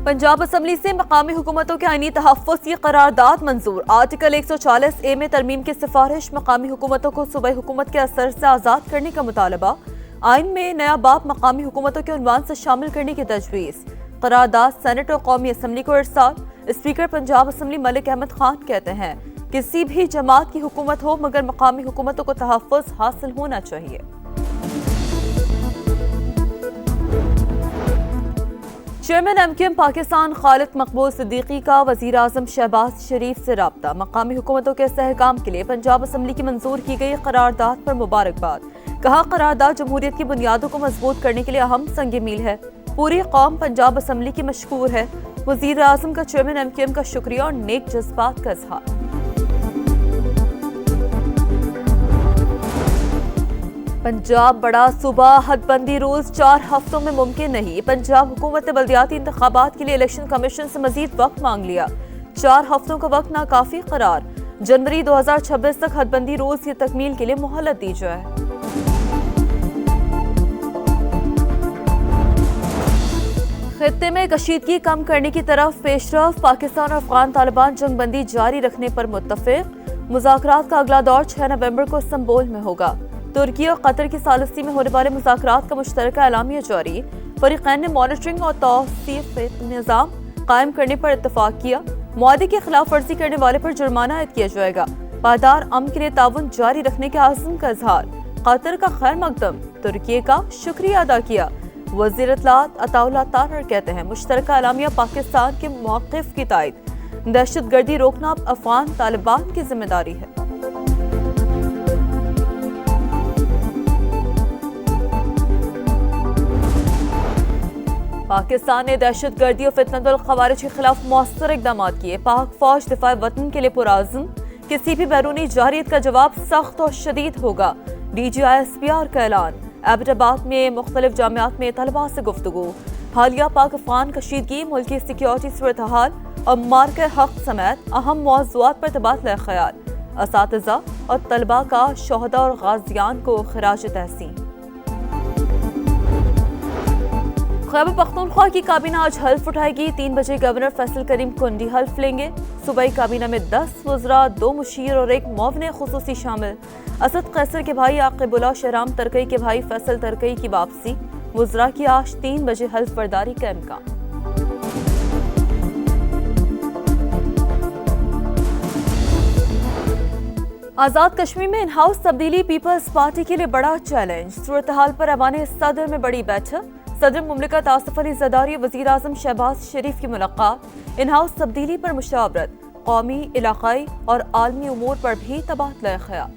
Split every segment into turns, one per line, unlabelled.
Punjab assembly से मकामी हुकूमतों के आईनी तहफ़्फ़ुज़ की करारदाद मंजूर। आर्टिकल 140A में तरमीम की सिफारिश, मकामी हुकूमतों को सूबाई हुकूमत के असर से आज़ाद करने का मुतालबा। आइन में नया बाब मकामी हुकूमतों के उन्वान से शामिल करने की तजवीज़। करारदाद सेनेट और कौमी असम्बली को इरसाल। स्पीकर पंजाब असम्बली मलिक अहमद खान कहते हैं, किसी भी जमात की हुकूमत हो मगर मकामी हुकूमतों को तहफ़्फ़ुज़ हासिल होना चाहिए। चेयरमैन MQM पाकिस्तान खालिद मकबूल सिद्दीकी का वज़ीर आज़म शहबाज शरीफ से राब्ता। मकामी हुकूमतों के इस्तेहकाम के लिए पंजाब असम्बली की मंजूर की गई करारदाद पर मुबारकबाद। कहा, करारदाद जमहूरियत की बुनियादों को मजबूत करने के लिए अहम संग मील है। पूरी कौम पंजाब असम्बली की मशकूर है। वज़ीर आज़म का चेयरमैन MQM का शुक्रिया और नेक जज्बात का इज़हार। पंजाब बड़ा सूबा, हदबंदी रूल्स 4 हफ्तों में मुमकिन नहीं। पंजाब हुकूमत ने बल्दियाती इंतखाबात के लिए इलेक्शन कमीशन से मजीद वक्त मांग लिया। 4 हफ्तों का वक्त नाकाफी करार। जनवरी 2026 तक हदबंदी रूल्स की तकमील के लिए मोहलत दी जाए। खित्ते में कशीदगी कम करने की तरफ पेशरफ। पाकिस्तान और अफगान तालिबान जंगबंदी जारी रखने पर मुत्तफिक। मुज़ाकरात का अगला दौर 6 नवंबर को इस्तांबुल में होगा। तुर्की और कतर की सालिसी में होने वाले मुज़ाकरात का मुश्तरका एलामिया जारी। फरीक़ैन ने मॉनिटरिंग और तौसीफ़ निज़ाम कायम करने पर इत्तफाक किया। मुआहदे की खिलाफ वर्जी करने वाले पर जुर्माना आयद किया जाएगा। पायदार अमन के लिए ताउन जारी रखने के आज़म का इजहार। कतर का खैर मकदम, तुर्की का शुक्रिया अदा किया। वज़ीर इत्तलात अताउल्लाह तारर कहते हैं, मुश्तरका एलामिया पाकिस्तान के मौक़िफ़ की तायद। दहशतगर्दी रोकना अब अफगान तालिबान की जिम्मेदारी है। पाकिस्तान ने दहशतगर्दी और फितनतुल खवारिज के खिलाफ मौसर इक़दाम किए। पाक फौज दिफा वतन के लिए पुराज़म। किसी भी बैरूनी जारियत का जवाब सख्त और शदीद होगा। DGI-SPR का ऐलान। एबटाबाद में मुख्तलिफ जामियात में तलबा से गुफ्तगू। हालिया पाक अफगान कशीदगी, मुल्की सिक्योरिटी सूरत-हाल और मार्के हक समेत अहम मौज़ूआत पर तबादला ख्याल। असातिज़ा और तलबा का शोहदा और गाज़ियान को खिराज तहसीन। खैबर पख्तूनख्वा की काबीना आज हल्फ उठाएगी। 3 बजे गवर्नर फैसल करीम कुंडी हल्फ लेंगे। सूबाई काबीना में 10 वज़रा, 2 मुशीर और 1 मुआविन खुसूसी शामिल। असद कैसर के भाई आकिबुल्लाह शहराम तरकई के भाई फैसल तरकई की वापसी। वज़रा की आज 3 बजे हल्फ बर्दारी का इम्कान। आज़ाद कश्मीर में इन हाउस तब्दीली पीपल्स पार्टी के लिए बड़ा चैलेंज। सूरत हाल पर ऐवान सदर में बड़ी बैठक। सदर मुमलिकत आसिफ अली ज़रदारी वज़ीर आज़म शहबाज शरीफ की मुलाकात। इन हाउस तब्दीली पर मुशावरत। कौमी, इलाकाई और आलमी उमूर पर भी तबादला ख्याल।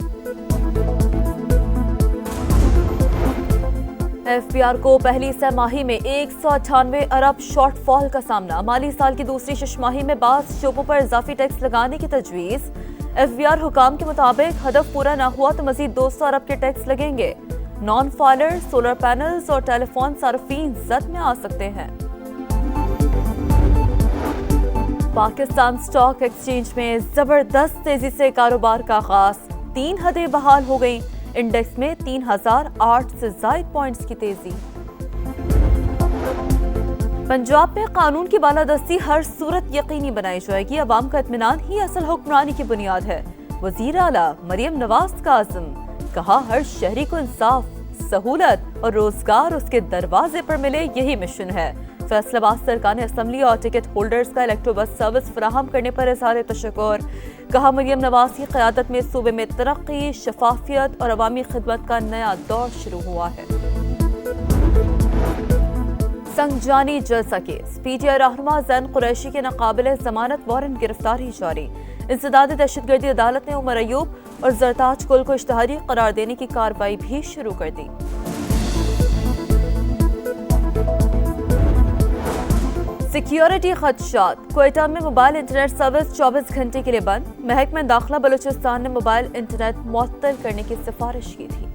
FBR को पहली सहमाही में 198 अरब शॉर्टफॉल का सामना। माली साल की दूसरी छमाही में बाज़ शोबों पर इजाफी टैक्स लगाने की तजवीज़। FBR हुकाम के मुताबिक हदफ पूरा न हुआ तो मजीद 200 अरब के टैक्स लगेंगे। नॉन फाइलर, सोलर पैनल्स और टेलीफोन सार्फिन जद में आ सकते हैं। पाकिस्तान स्टॉक एक्सचेंज में जबरदस्त तेजी से कारोबार का आगाज। 3 हदें बहाल हो गईं। इंडेक्स में 3008 से ज़ायद पॉइंट्स की तेजी। पंजाब में कानून की बालादस्ती हर सूरत यकीनी बनाई जाएगी। अवाम का इत्मीनान ही असल हुक्मरानी की बुनियाद है। वज़ीर आला मरियम नवाज का आज़म। कहा, हर शहरी को इंसाफ, सहूलत और रोजगार उसके दरवाजे पर मिले, यही मिशन है। फैसलाबाद सरकार ने असम्बली और टिकट होल्डर्स का इलेक्ट्रो बस सर्विस फराहम करने पर इज़हार तशक्कुर। कहा, मरियम नवाज की क़यादत में सूबे में तरक्की, शफाफियत और अवामी खिदमत का नया दौर शुरू हुआ है। संगजानी जलसा केस। PTI रहनुमा ज़ैन कुरैशी के नाकाबिले ज़मानत वारंट गिरफ्तारी जारी। इंसदाद दहशतगर्दी अदालत ने उमर अयूब और जरताज कुल को इश्तिहारी करार देने की कार्रवाई भी शुरू कर दी। सिक्योरिटी खदशात। क्वेटा में मोबाइल इंटरनेट सर्विस 24 घंटे के लिए बंद। महकमा दाखिला बलूचिस्तान ने मोबाइल इंटरनेट मुअत्तल करने की सिफारिश की थी।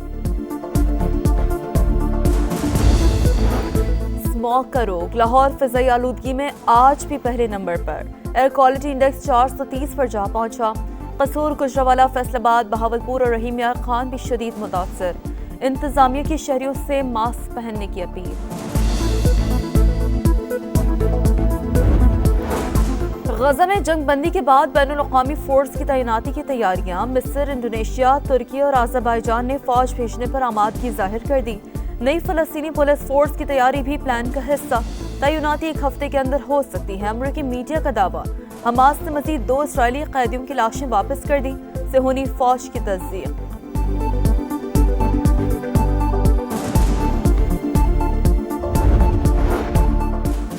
स्मॉग का रोग। लाहौर फिजाई आलूदगी में आज भी पहले नंबर पर। एयर क्वालिटी इंडेक्स 430 पर जा पहुंचा। कसूर, गुजरावाला, फैसलाबाद, बहावलपुर और रहीम यार खान भी शदीद मुतासर। इंतजामिया की शहरियों से मास्क पहनने की अपील। غزہ میں جنگ بندی کے بعد بین الاقوامی فورس کی تعیناتی کی تیاریاں مصر، انڈونیشیا، ترکی اور آذربائیجان نے فوج بھیجنے پر آمادگی ظاہر کر دی۔ نئی فلسطینی پولیس فورس کی تیاری بھی پلان کا حصہ، تعیناتی ایک ہفتے کے اندر ہو سکتی ہے۔ امریکی میڈیا کا دعویٰ، حماس نے مزید 2 اسرائیلی قیدیوں کی لاشیں واپس کر دی، صہیونی فوج کی تصدیق۔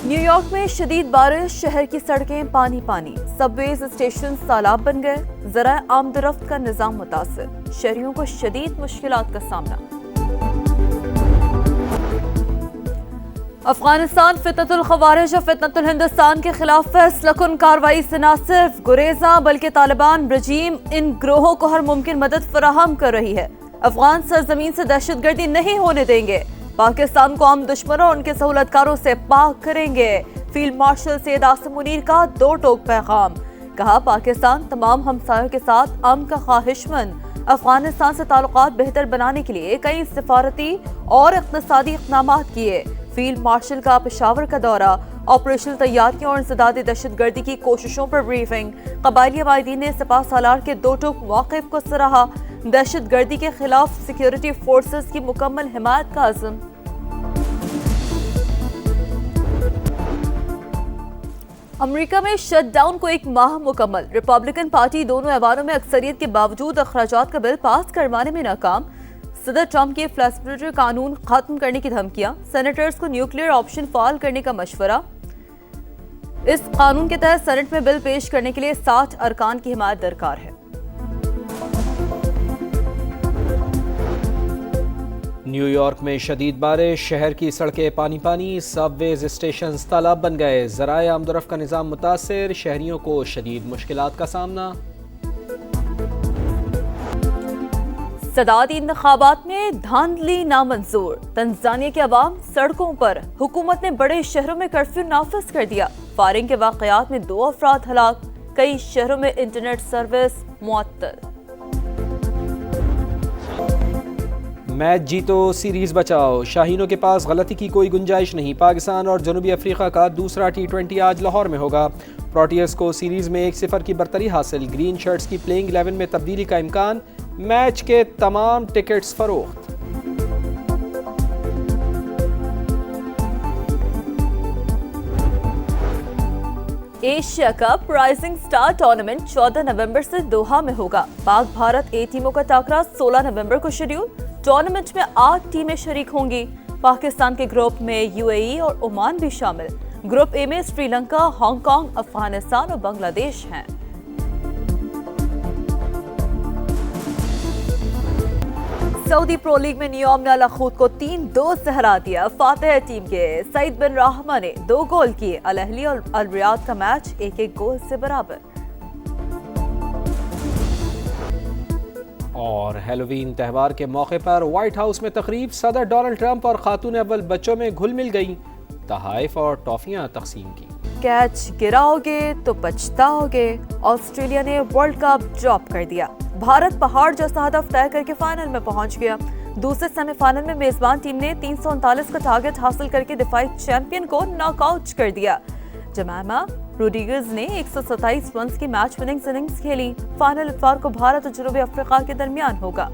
نیو یارک میں شدید بارش، شہر کی سڑکیں پانی پانی، سب ویز اسٹیشن سیلاب بن گئے، ذرائع آمد و رفت کا نظام متاثر، شہریوں کو شدید مشکلات کا سامنا۔ افغانستان فتنة الخوارج اور فتنة الہندوستان کے خلاف فیصلہ کن کارروائی سے نہ صرف گریزاں بلکہ طالبان رجیم ان گروہوں کو ہر ممکن مدد فراہم کر رہی ہے۔ افغان سرزمین سے دہشت گردی نہیں ہونے دیں گے، پاکستان کو عام دشمنوں اور ان کے سہولت کاروں سے پاک کریں گے۔ فیلڈ مارشل سید عاصم منیر کا 2 ٹوک پیغام، کہا پاکستان تمام ہمسایوں کے ساتھ امن کا خواہش مند، افغانستان سے تعلقات بہتر بنانے کے لیے کئی سفارتی اور اقتصادی اقدامات کیے۔ فیلڈ مارشل کا پشاور کا دورہ، آپریشنل تیاریوں اور انسداد دہشت گردی کی کوششوں پر بریفنگ۔ قبائلی عمائدین نے سپاہ سالار کے 2 ٹوک موقف کو سراہا، دہشت گردی کے خلاف سیکیورٹی فورسز کی مکمل حمایت کا عزم۔ امریکہ میں شٹ ڈاؤن کو 1 ماہ مکمل، ریپبلکن پارٹی دونوں ایوانوں میں اکثریت کے باوجود اخراجات کا بل پاس کروانے میں ناکام۔ صدر ٹرمپ کی فلیکسیبلٹی قانون ختم کرنے کی دھمکیاں، سینیٹرز کو نیوکلیئر آپشن فعال کرنے کا مشورہ۔ اس قانون کے تحت سینٹ میں بل پیش کرنے کے لیے 60 ارکان کی حمایت درکار ہے۔
نیو یارک میں شدید بارش، شہر کی سڑکیں پانی پانی، سب ویز اسٹیشنز تالاب بن گئے، ذرائع آمد و رفت کا نظام متاثر، شہریوں کو شدید مشکلات کا سامنا۔
صدارتی انتخابات میں دھاندلی نامنظور، تنزانیہ کے عوام سڑکوں پر، حکومت نے بڑے شہروں میں کرفیو نافذ کر دیا، فائرنگ کے واقعات میں 2 افراد ہلاک، کئی شہروں میں انٹرنیٹ سروس معطل۔
میچ جیتو سیریز بچاؤ، شاہینوں کے پاس غلطی کی کوئی گنجائش نہیں، پاکستان اور جنوبی افریقہ کا دوسرا T20 آج لاہور میں ہوگا، پروٹیئرز کو سیریز میں 1-0 کی برتری حاصل، گرین شرٹس کی پلینگ 11 میں تبدیلی کا امکان، میچ کے تمام ٹکٹس فروخت۔
Asia cup rising star tournament 14 نومبر سے دوحہ میں ہوگا، پاک بھارت A ٹیموں کا ٹاکرا 16 نومبر کو شیڈیول، ٹورنامنٹ میں 8 ٹیمیں شریک ہوں گی، پاکستان کے گروپ میں UAE اور عمان بھی شامل، گروپ A میں سری لنکا، ہانگ کانگ، افغانستان اور بنگلہ دیش ہیں۔ سعودی پرو لیگ میں نیوم نے الخوت کو 3-2 سے ہرا دیا، فاتح ٹیم کے سعید بن رحمہ نے 2 گول کیے، الاہلی اور الریاض کا میچ 1-1 گول سے برابر۔
اور ہیلووین تہوار کے موقع پر وائٹ ہاؤس میں تقریب، صدر ڈونلڈ ٹرمپ اور خاتون اول بچوں میں گھل مل گئیں، تحائف اور ٹافیاں تقسیم کی۔
کیچ گراؤ گے تو پچھتاؤ گے، آسٹریلیا نے ورلڈ کپ ڈراپ کر دیا، بھارت پہاڑ جیسا ہدف طے کر کے فائنل میں پہنچ گیا، دوسرے سیمی فائنل میں میزبان ٹیم نے 339 کا ٹارگٹ حاصل کر کے دفاعی چیمپئن کو ناک آؤٹ کر دیا۔ جمیمہ روڈریگز نے 127 رنز کی میچ وننگ اننگز کھیلی، فائنل اتوار کو بھارت اور جنوبی افریقہ کے درمیان ہوگا۔